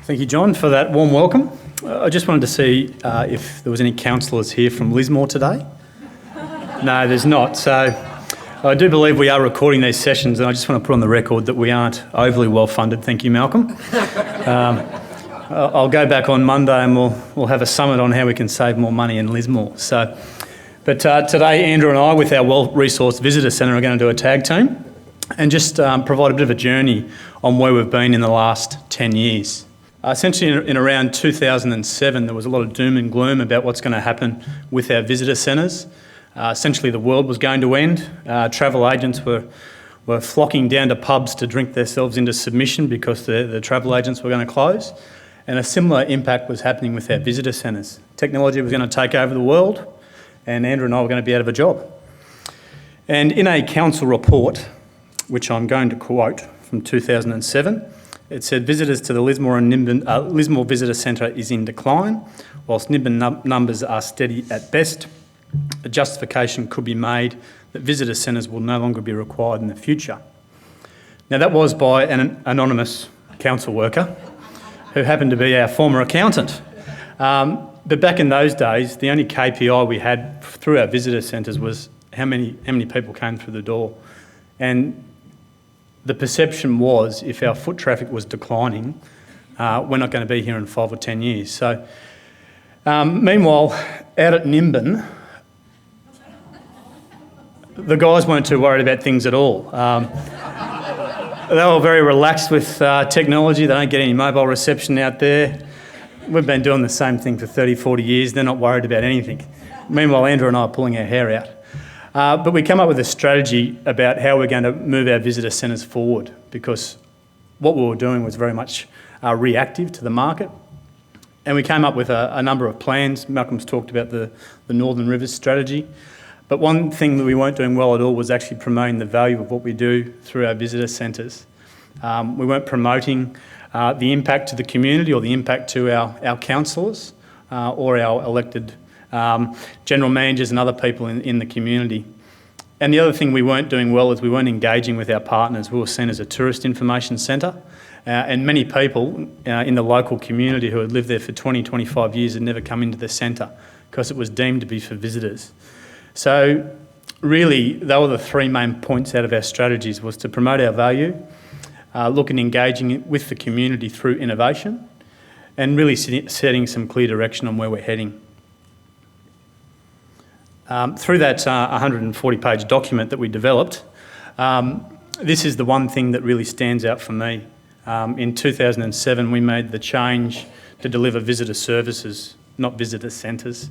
Thank you, John, for that warm welcome. I just wanted to see if there was any councillors here from Lismore today. No, there's not. So I do believe we are recording these sessions, and I just want to put on the record that we aren't overly well funded. Thank you, Malcolm. I'll go back on Monday and we'll have a summit on how we can save more money in Lismore. But today, Andrew and I, with our well-resourced visitor centre, are going to do a tag team and just provide a bit of a journey on where we've been in the last 10 years. Essentially, in around 2007, there was a lot of doom and gloom about what's going to happen with our visitor centres. Essentially, the world was going to end. Travel agents were flocking down to pubs to drink themselves into submission because the travel agents were going to close. And a similar impact was happening with our visitor centres. Technology was going to take over the world, and Andrew and I were going to be out of a job. And in a council report, which I'm going to quote from 2007, it said visitors to the Lismore and Nimbin, Lismore Visitor Centre is in decline, whilst Nimbin numbers are steady at best. A justification could be made that visitor centres will no longer be required in the future. Now, that was by an anonymous council worker who happened to be our former accountant. But back in those days, the only KPI we had through our visitor centres was how many people came through the door. And the perception was if our foot traffic was declining, we're not going to be here in 5 or 10 years. So, meanwhile, out at Nimbin, the guys weren't too worried about things at all. They were very relaxed with technology. They don't get any mobile reception out there. We've been doing the same thing for 30, 40 years. They're not worried about anything. Meanwhile, Andrew and I are pulling our hair out. But we come up with a strategy about how we're going to move our visitor centres forward, because what we were doing was very much reactive to the market. And we came up with a number of plans. Malcolm's talked about the Northern Rivers strategy. But one thing that we weren't doing well at all was actually promoting the value of what we do through our visitor centres. We weren't promoting the impact to the community or the impact to our councillors or our elected general managers and other people in the community. And the other thing we weren't doing well is we weren't engaging with our partners. We were seen as a tourist information centre, and many people in the local community who had lived there for 20, 25 years had never come into the centre because it was deemed to be for visitors. So really, they were the three main points out of our strategies: was to promote our value, look at engaging with the community through innovation, and really setting some clear direction on where we're heading. Through that 140-page document that we developed, this is the one thing that really stands out for me. In 2007, we made the change to deliver visitor services, not visitor centres.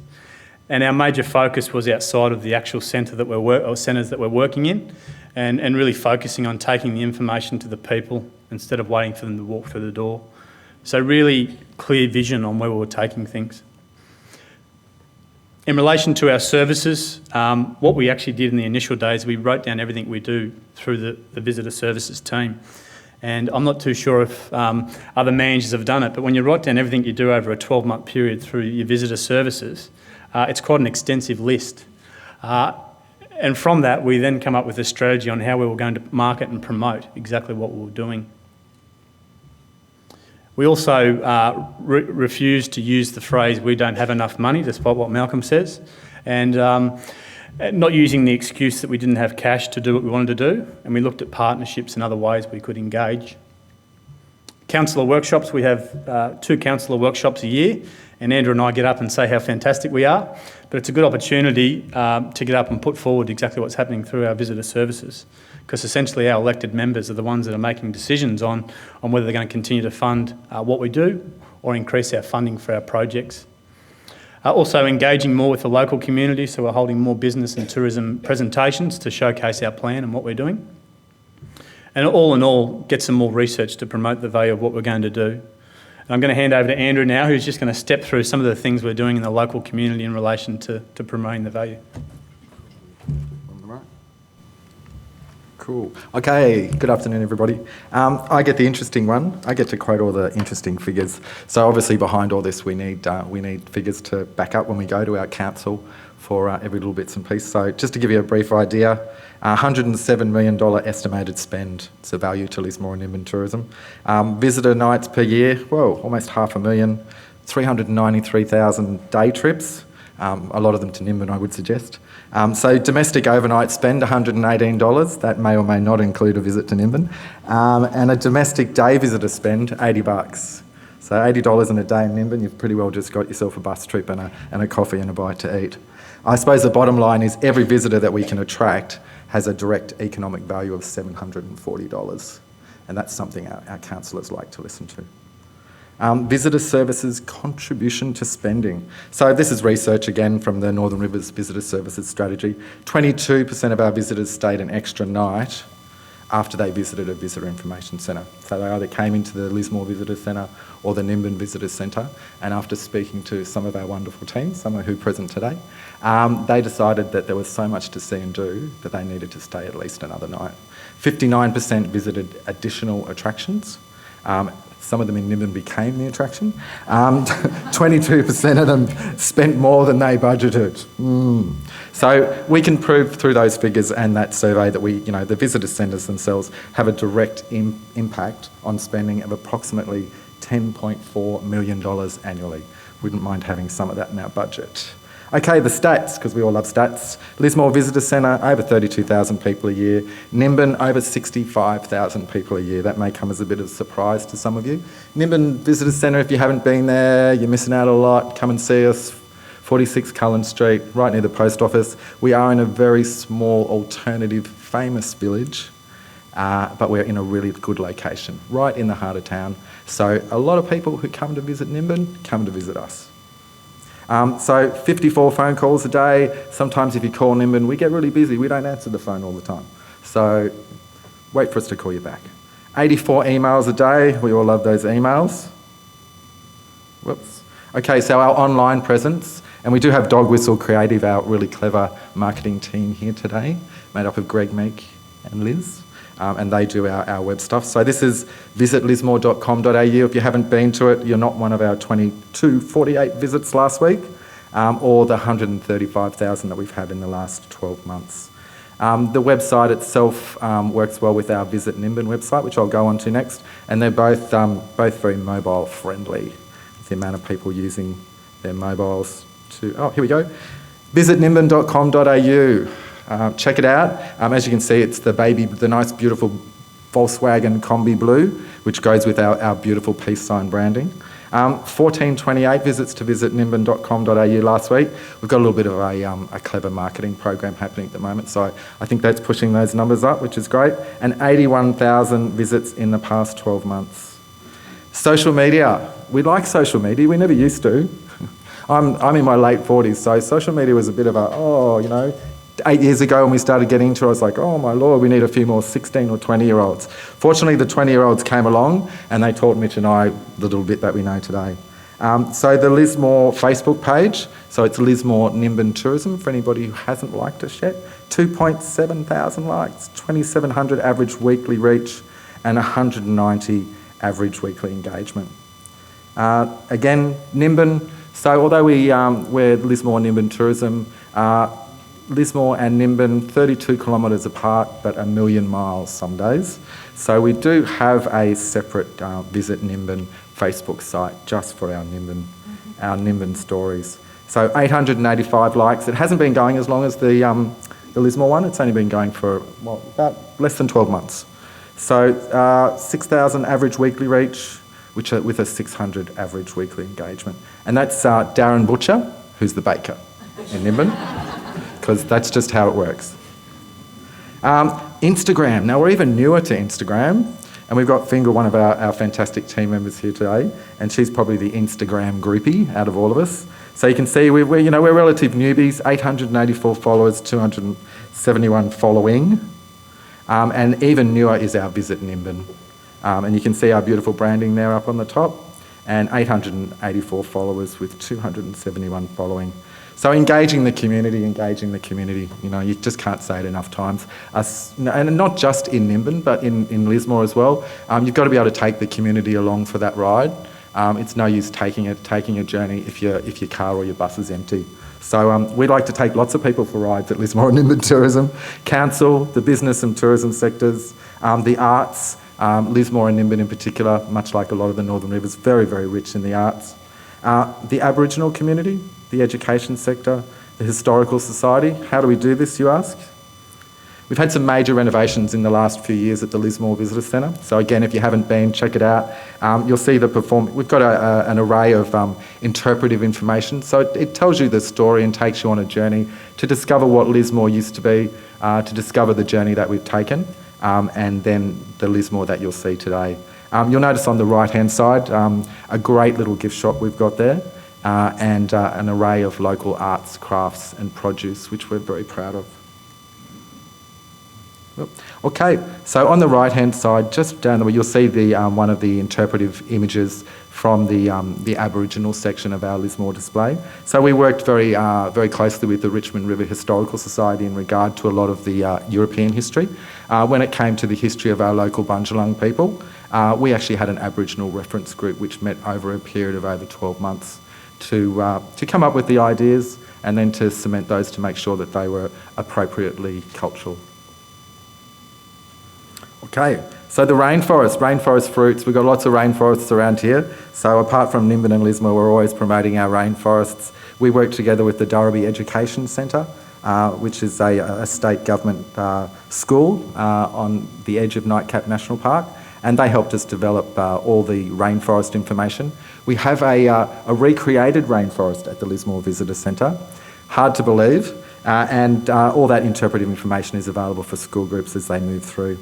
And our major focus was outside of the actual centre that centres that we're working in, and really focusing on taking the information to the people instead of waiting for them to walk through the door. So really clear vision on where we were taking things. In relation to our services, what we actually did in the initial days, we wrote down everything we do through the visitor services team. And I'm not too sure if other managers have done it, but when you write down everything you do over a 12-month period through your visitor services, it's quite an extensive list. And from that, we then come up with a strategy on how we were going to market and promote exactly what we were doing. We also refused to use the phrase, "we don't have enough money," despite what Malcolm says, and not using the excuse that we didn't have cash to do what we wanted to do, and we looked at partnerships and other ways we could engage. Councillor workshops, we have 2 councillor workshops a year, and Andrew and I get up and say how fantastic we are, but it's a good opportunity to get up and put forward exactly what's happening through our visitor services, because essentially our elected members are the ones that are making decisions on whether they're going to continue to fund what we do or increase our funding for our projects. Also engaging more with the local community, so we're holding more business and tourism presentations to showcase our plan and what we're doing. And all in all, get some more research to promote the value of what we're going to do. And I'm going to hand over to Andrew now, who's just going to step through some of the things we're doing in the local community in relation to promoting the value. Cool. Okay, good afternoon, everybody. I get the interesting one. I get to quote all the interesting figures. So obviously behind all this, we need figures to back up when we go to our council for every little bits and piece. So just to give you a brief idea, $107 million estimated spend. It's a value to Lismore and Nimbin tourism. Visitor nights per year, well, almost 500,000. 393,000 day trips, a lot of them to Nimbin, I would suggest. So domestic overnight spend, $118. That may or may not include a visit to Nimbin. And a domestic day visitor spend, $80. So $80 in a day in Nimbin, you've pretty well just got yourself a bus trip and a coffee and a bite to eat. I suppose the bottom line is every visitor that we can attract has a direct economic value of $740. And that's something our councillors like to listen to. Visitor Services contribution to spending. So this is research again from the Northern Rivers Visitor Services strategy. 22% of our visitors stayed an extra night after they visited a visitor information centre. So they either came into the Lismore Visitor Centre or the Nimbin Visitor Centre, and after speaking to some of our wonderful teams, some of who are present today, they decided that there was so much to see and do that they needed to stay at least another night. 59% visited additional attractions. Some of them in Nimbin became the attraction. 22% of them spent more than they budgeted. So we can prove through those figures and that survey that the visitor centres themselves have a direct impact on spending of approximately $10.4 million annually. Wouldn't mind having some of that in our budget. Okay, the stats, because we all love stats. Lismore Visitor Centre, over 32,000 people a year. Nimbin, over 65,000 people a year. That may come as a bit of a surprise to some of you. Nimbin Visitor Centre, if you haven't been there, you're missing out a lot. Come and see us, 46 Cullen Street, right near the post office. We are in a very small, alternative, famous village, but we're in a really good location, right in the heart of town. So a lot of people who come to visit Nimbin come to visit us. So 54 phone calls a day. Sometimes if you call Nimbin, we get really busy. We don't answer the phone all the time. So wait for us to call you back. 84 emails a day. We all love those emails. Whoops. Okay, so our online presence, and we do have Dog Whistle Creative, our really clever marketing team here today, made up of Greg Meek and Liz. And they do our web stuff. So this is visitlismore.com.au. If you haven't been to it, you're not one of our 48 visits last week, or the 135,000 that we've had in the last 12 months. The website itself works well with our Visit Nimbin website, which I'll go on to next, and they're both very mobile friendly. The amount of people using their mobiles to... Oh, here we go. visitnimbin.com.au. Check it out. As you can see, it's the nice, beautiful Volkswagen Combi Blue, which goes with our beautiful peace sign branding. 1428 visits to visitnimbin.com.au last week. We've got a little bit of a clever marketing program happening at the moment, so I think that's pushing those numbers up, which is great. And 81,000 visits in the past 12 months. Social media. We like social media. We never used to. I'm in my late 40s, so social media was a bit of 8 years ago when we started getting into it, I was like, oh my Lord, we need a few more 16 or 20-year-olds. Fortunately, the 20-year-olds came along and they taught Mitch and I the little bit that we know today. So the Lismore Facebook page, so it's Lismore Nimbin Tourism, for anybody who hasn't liked us yet, 2.7 thousand likes, 2,700 average weekly reach, and 190 average weekly engagement. Again, Nimbin, so although we're Lismore Nimbin Tourism, Lismore and Nimbin, 32 kilometres apart, but 1 million miles some days. So we do have a separate Visit Nimbin Facebook site just for our Nimbin stories. So 885 likes. It hasn't been going as long as the Lismore one. It's only been going for, about less than 12 months. So 6,000 average weekly reach, with a 600 average weekly engagement. And that's Darren Butcher, who's the baker in Nimbin. Because that's just how it works. Instagram. Now, we're even newer to Instagram, and we've got Fingal, one of our fantastic team members here today, and she's probably the Instagram groupie out of all of us. So you can see we're relative newbies, 884 followers, 271 following, and even newer is our Visit Nimbin. And you can see our beautiful branding there up on the top, and 884 followers with 271 following. So engaging the community, you just can't say it enough times. And not just in Nimbin, but in Lismore as well. You've got to be able to take the community along for that ride. It's no use taking a journey if your car or your bus is empty. So we like to take lots of people for rides at Lismore and Nimbin Tourism. Council, the business and tourism sectors, the arts, Lismore and Nimbin in particular, much like a lot of the Northern Rivers, very, very rich in the arts. The Aboriginal community, the education sector, the Historical Society. How do we do this, you ask? We've had some major renovations in the last few years at the Lismore Visitor Centre. So again, if you haven't been, check it out. You'll see the We've got an array of interpretive information. So it tells you the story and takes you on a journey to discover what Lismore used to be, to discover the journey that we've taken, and then the Lismore that you'll see today. You'll notice on the right-hand side a great little gift shop we've got there, and an array of local arts, crafts and produce, which we're very proud of. Okay, so on the right-hand side, just down the way, you'll see the one of the interpretive images from the Aboriginal section of our Lismore display. So we worked very closely with the Richmond River Historical Society in regard to a lot of the European history. When it came to the history of our local Bundjalung people, we actually had an Aboriginal reference group which met over a period of over 12 months to come up with the ideas and then to cement those to make sure that they were appropriately cultural. Okay, so the rainforest fruits, we've got lots of rainforests around here. So apart from Nimbin and Lismore, we're always promoting our rainforests. We work together with the Durrabee Education Centre, which is a state government school on the edge of Nightcap National Park, and they helped us develop all the rainforest information. We have a recreated rainforest at the Lismore Visitor Centre. Hard to believe, and all that interpretive information is available for school groups as they move through.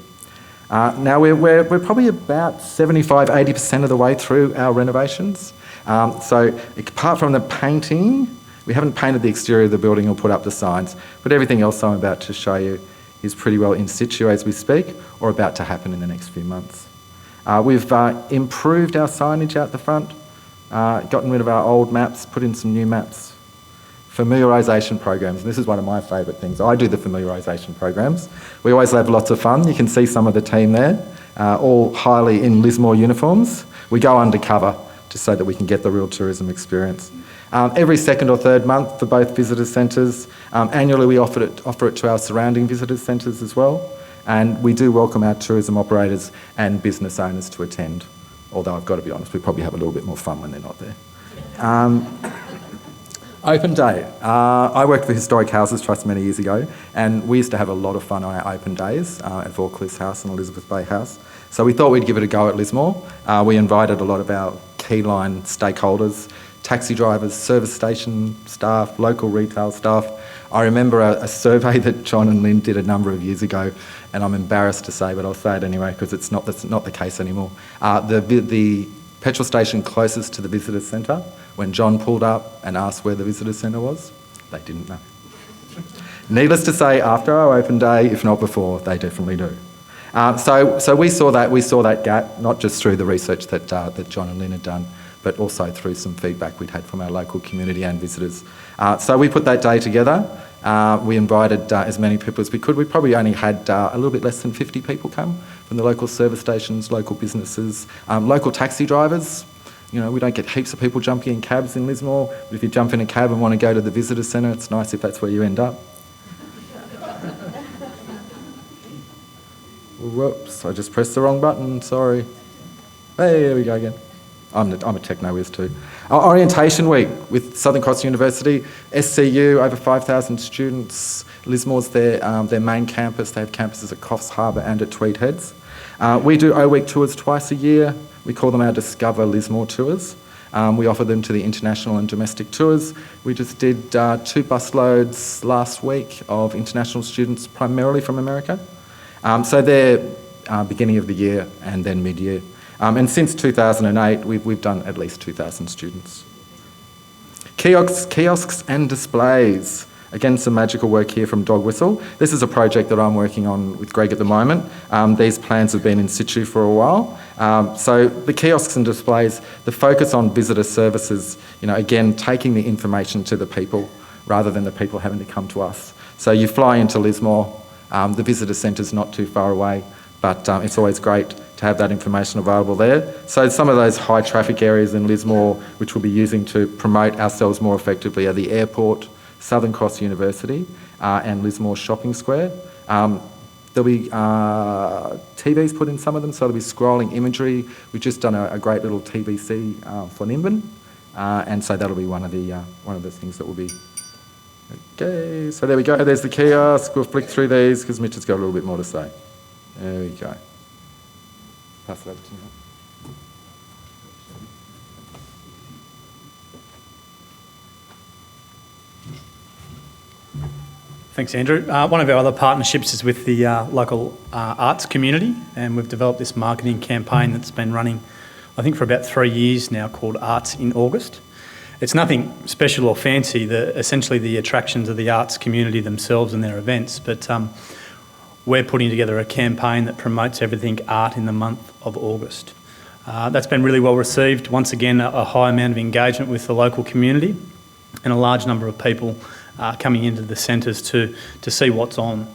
Now we're probably about 75–80% of the way through our renovations. So apart from the painting, we haven't painted the exterior of the building or put up the signs, but everything else I'm about to show you is pretty well in situ as we speak, or about to happen in the next few months. We've improved our signage out the front, gotten rid of our old maps, put in some new maps. Familiarisation programs, and this is one of my favourite things. I do the familiarisation programs. We always have lots of fun. You can see some of the team there, all highly in Lismore uniforms. We go undercover just so that we can get the real tourism experience. Every second or third month for both visitor centres. Annually we offer it to our surrounding visitor centres as well, and we do welcome our tourism operators and business owners to attend, although I've got to be honest, we probably have a little bit more fun when they're not there. Open day. I worked for Historic Houses Trust many years ago, and we used to have a lot of fun on our open days at Vaucluse House and Elizabeth Bay House. So we thought we'd give it a go at Lismore. We invited a lot of our key line stakeholders, taxi drivers, service station staff, local retail staff. I remember a survey that John and Lynn did a number of years ago, and I'm embarrassed to say, but I'll say it anyway because that's not the case anymore. The petrol station closest to the visitor centre, when John pulled up and asked where the visitor centre was, they didn't know. Needless to say, after our open day, if not before, they definitely do. So we saw that gap, not just through the research that John and Lynn had done, but also through some feedback we'd had from our local community and visitors. So we put that day together. We invited as many people as we could. We probably only had a little bit less than 50 people come from the local service stations, local businesses, local taxi drivers. You know, we don't get heaps of people jumping in cabs in Lismore, but if you jump in a cab and want to go to the visitor centre, it's nice if that's where you end up. Whoops, I just pressed the wrong button, sorry. Hey, there we go again. I'm a techno whiz too. Our orientation week with Southern Cross University, SCU, over 5,000 students. Lismore's their main campus. They have campuses at Coffs Harbour and at Tweed Heads. We do O-Week tours twice a year. We call them our Discover Lismore tours. We offer them to the international and domestic tours. We just did 2 busloads last week of international students, primarily from America. So they're beginning of the year and then mid-year. And since 2008, we've done at least 2,000 students. Kiosks and displays. Again, some magical work here from Dog Whistle. This is a project that I'm working on with Greg at the moment. These plans have been in situ for a while. So the kiosks and displays, the focus on visitor services, you know, again, taking the information to the people rather than the people having to come to us. So you fly into Lismore, the visitor centre's not too far away, but it's always great to have that information available there. So some of those high traffic areas in Lismore, which we'll be using to promote ourselves more effectively, are the airport, Southern Cross University and Lismore Shopping Square. There'll be TVs put in some of them, so there'll be scrolling imagery. We've just done a great little TVC for Nimbin, and so that'll be one of the things that will be. Okay, so there we go. There's the kiosk. We'll flick through these because Mitch has got a little bit more to say. There we go. Pass it over to you. Thanks, Andrew. One of our other partnerships is with the local arts community, and we've developed this marketing campaign that's been running, I think, for about 3 years now, called Arts in August. It's nothing special or fancy, essentially the attractions of the arts community themselves and their events, but we're putting together a campaign that promotes everything art in the month of August. That's been really well received. Once again, a high amount of engagement with the local community and a large number of people coming into the centres to see what's on.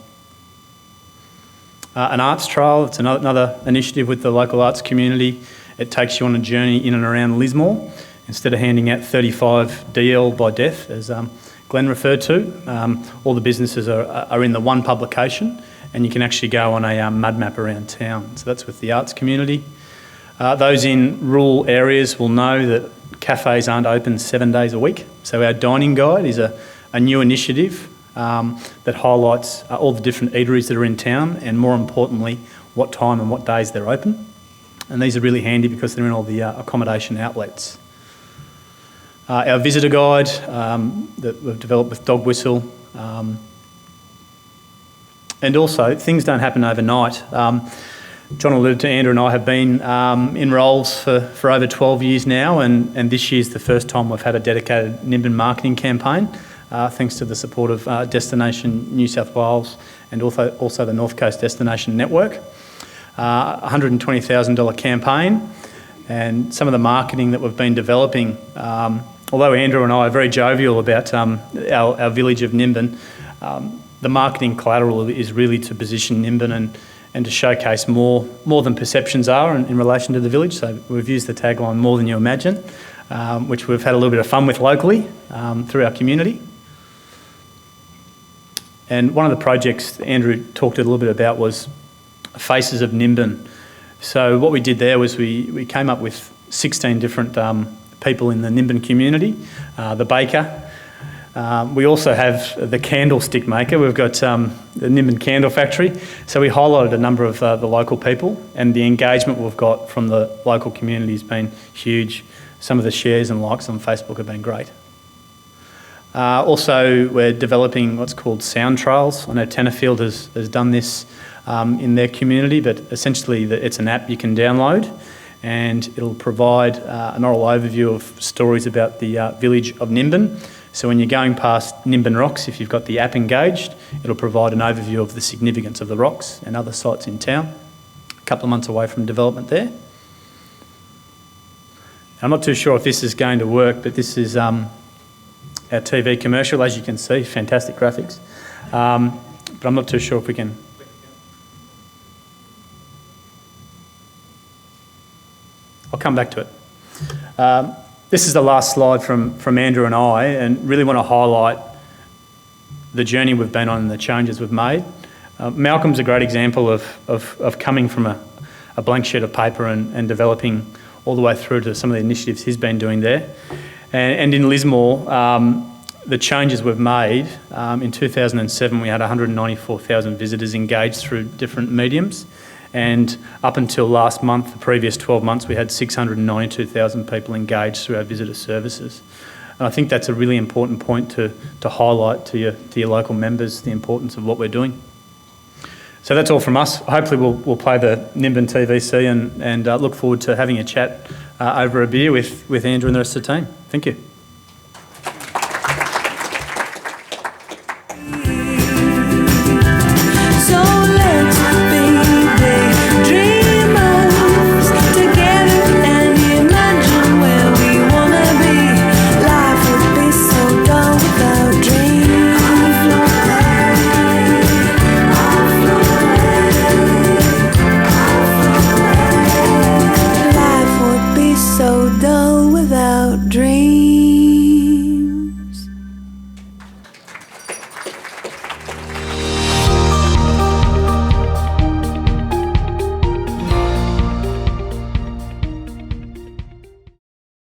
An arts trail, it's another initiative with the local arts community. It takes you on a journey in and around Lismore. Instead of handing out 35 DL by death, as Glenn referred to, all the businesses are in the one publication, and you can actually go on a mud map around town. So that's with the arts community. Those in rural areas will know that cafes aren't open 7 days a week. So our dining guide is a new initiative that highlights all the different eateries that are in town, and more importantly, what time and what days they're open. And these are really handy because they're in all the accommodation outlets. Our visitor guide that we've developed with Dog Whistle, and also things don't happen overnight. John alluded to, Andrew and I have been in roles for over 12 years now, and this year's the first time we've had a dedicated Nimbin marketing campaign, thanks to the support of Destination New South Wales and also the North Coast Destination Network. $120,000 campaign, and some of the marketing that we've been developing, although Andrew and I are very jovial about our village of Nimbin, the marketing collateral is really to position Nimbin and to showcase more than perceptions are in relation to the village. So we've used the tagline "More Than You Imagine," which we've had a little bit of fun with locally through our community. And one of the projects Andrew talked a little bit about was Faces of Nimbin. So what we did there was we came up with 16 different people in the Nimbin community, the baker. We also have the candlestick maker. We've got the Nimbin Candle Factory. So we highlighted a number of the local people, and the engagement we've got from the local community has been huge. Some of the shares and likes on Facebook have been great. Also, we're developing what's called sound trails. I know Tenterfield has done this in their community, but essentially it's an app you can download, and it'll provide an oral overview of stories about the village of Nimbin. So when you're going past Nimbin Rocks, if you've got the app engaged, it'll provide an overview of the significance of the rocks and other sites in town. A couple of months away from development there. I'm not too sure if this is going to work, but this is our TV commercial. As you can see, fantastic graphics. But I'm not too sure if we can... I'll come back to it. This is the last slide from Andrew and I, and really want to highlight the journey we've been on and the changes we've made. Malcolm's a great example of coming from a blank sheet of paper and developing all the way through to some of the initiatives he's been doing there. And in Lismore, the changes we've made, in 2007 we had 194,000 visitors engaged through different mediums. And up until last month, the previous 12 months, we had 692,000 people engaged through our visitor services. And I think that's a really important point to highlight to your local members, the importance of what we're doing. So that's all from us. Hopefully we'll play the Nimbin TVC and look forward to having a chat over a beer with Andrew and the rest of the team. Thank you.